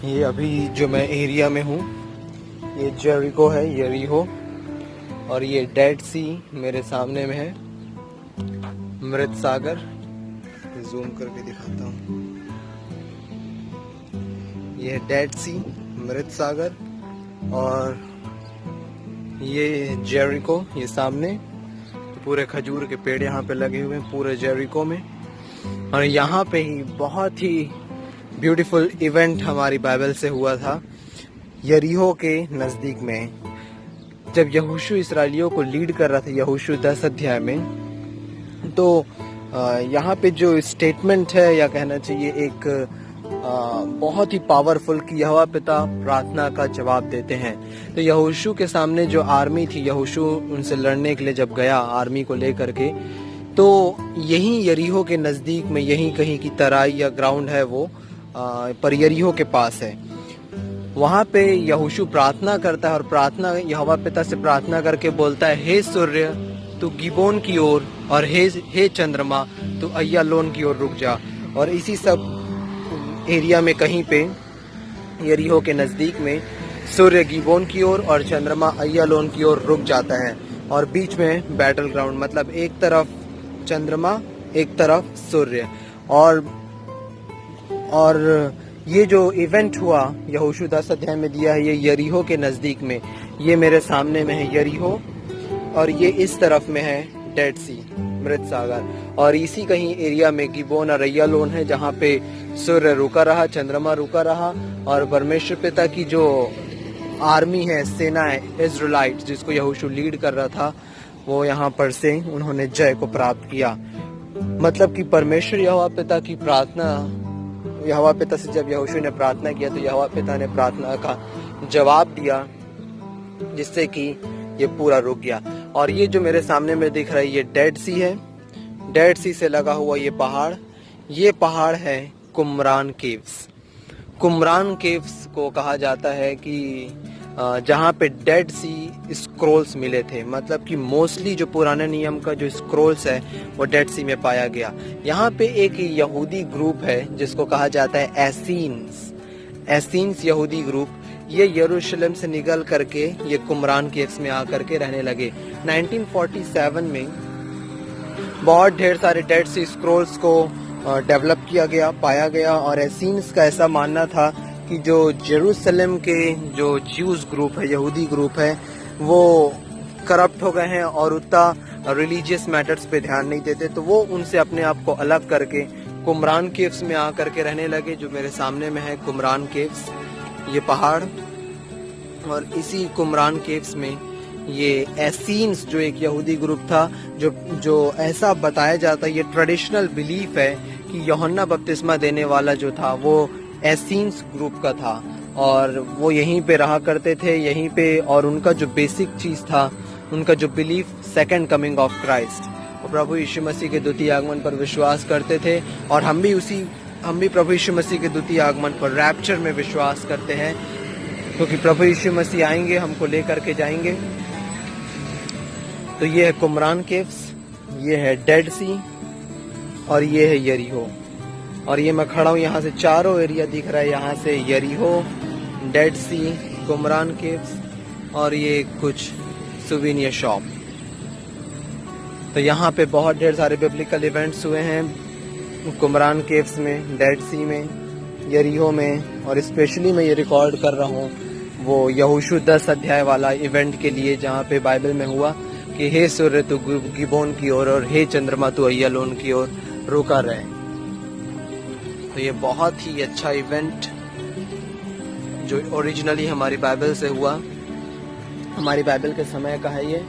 ये अभी जो मैं एरिया में हूँ ये जेरिको है, यरीहो, और ये डेड सी मेरे सामने में है, मृत सागर। जूम करके दिखाता हूँ, ये है डेड सी, मृत सागर, और ये जेरिको, ये सामने पूरे खजूर के पेड़ यहाँ पे लगे हुए हैं पूरे जेरिको में। और यहाँ पे ही बहुत ही ब्यूटीफुल इवेंट हमारी बाइबल से हुआ था यरीहो के नज़दीक में, जब यहोशू इसराइलियों को लीड कर रहा था यहोशू 10 अध्याय में। तो यहाँ पे जो स्टेटमेंट है, या कहना चाहिए एक बहुत ही पावरफुल कि यहोवा पिता प्रार्थना का जवाब देते हैं। तो यहोशू के सामने जो आर्मी थी, यहोशू उनसे लड़ने के लिए जब गया आर्मी को लेकर के, तो यहीं यरीहो के नज़दीक में यहीं कहीं की तराई या ग्राउंड है वो, पर यरीहो के पास है। वहाँ पे यहोशू प्रार्थना करता है और प्रार्थना यहोवा पिता से प्रार्थना करके बोलता है, हे सूर्य तू गिबोन की ओर, और हे चंद्रमा तू अय्यालोन की ओर रुक जा। और इसी सब एरिया में कहीं पे यरीहो के नज़दीक में सूर्य गिबोन की ओर और चंद्रमा अय्यालोन की ओर रुक जाता है, और बीच में बैटल ग्राउंड, मतलब एक तरफ चंद्रमा एक तरफ सूर्य। और ये जो इवेंट हुआ यहोशू 10 अध्याय में दिया है, ये यरीहो के नज़दीक में, ये मेरे सामने में है यरीहो, और ये इस तरफ में है डेड सी, मृत सागर। और इसी कहीं एरिया में गिबोन और अय्यालोन है, जहाँ पे सूर्य रुका रहा, चंद्रमा रुका रहा, और परमेश्वर पिता की जो आर्मी है, सेना है इजराइलाइट, जिसको यहोशू लीड कर रहा था, वो यहाँ पर से उन्होंने जय को प्राप्त किया। मतलब कि परमेश्वर यहोवा पिता की प्रार्थना, यहोवा पिता से जब यहोशू ने प्रार्थना किया तो यहोवा पिता ने प्रार्थना का जवाब दिया, जिससे कि ये पूरा रुक गया। और ये जो मेरे सामने में दिख रहा है ये डेड सी है, डेड सी से लगा हुआ ये पहाड़ है कुमरान केव्स। कुमरान केव्स को कहा जाता है कि जहाँ पे डेड सी स्क्रोल्स मिले थे, मतलब कि मोस्टली जो पुराने नियम का जो स्क्रोल्स है वो डेड सी में पाया गया। यहाँ पे एक यहूदी ग्रुप है जिसको कहा जाता है एसीन्स यहूदी ग्रुप। ये यरूशलेम से निकल करके ये कुमरान केव्स में आकर के रहने लगे। 1947 में बहुत ढेर सारे डेड सी स्क्रोल्स को डेवलप किया गया, पाया गया, और एसीन्स का ऐसा मानना था कि जो जेरूशलेम के जो ज्यूज ग्रुप है, यहूदी ग्रुप है, वो करप्ट हो गए हैं और उतना रिलीजियस मैटर्स पे ध्यान नहीं देते, तो वो उनसे अपने आप को अलग करके कुमरान केव्स में आकर के रहने लगे। जो मेरे सामने में है कुमरान केव्स, ये पहाड़, और इसी कुमरान केव्स में ये एसीन्स जो एक यहूदी ग्रुप था, जो ऐसा बताया जाता है, ये ट्रेडिशनल बिलीफ है कि यूहन्ना बपतिस्मा देने वाला जो था वो एसीन्स ग्रुप का था, और वो यहीं पे रहा करते थे, यहीं पे। और उनका जो बेसिक चीज था, उनका जो belief second coming of Christ, वो प्रभु यीशु मसीह के द्वितीय आगमन पर विश्वास करते थे। और हम भी प्रभु यीशु मसीह के द्वितीय आगमन पर रैप्चर में विश्वास करते हैं, क्योंकि प्रभु यीशु मसीह आएंगे, हमको लेकर के जाएंगे। तो ये है कुमरान केव्स, ये है डेड सी, और ये है यरीहो। और ये मैं खड़ा हूँ, यहाँ से चारों एरिया दिख रहा है, यहाँ से यरीहो, डेड सी, कुमरान केव्स, और ये कुछ सुवेनियर शॉप। तो यहाँ पे बहुत ढेर सारे बिब्लिकल इवेंट्स हुए हैं कुमरान केव्स में, डेड सी में, यरीहो में, और स्पेशली मैं ये रिकॉर्ड कर रहा हूँ वो यहोशू 10 अध्याय वाला इवेंट के लिए, जहाँ पे बाइबल में हुआ कि हे सूर्य तू गिबोन की ओर, और हे चंद्रमा तू अय्यालोन की ओर रुका रहे। तो ये बहुत ही अच्छा इवेंट जो ओरिजिनली हमारी बाइबल से हुआ, हमारी बाइबल के समय का है ये।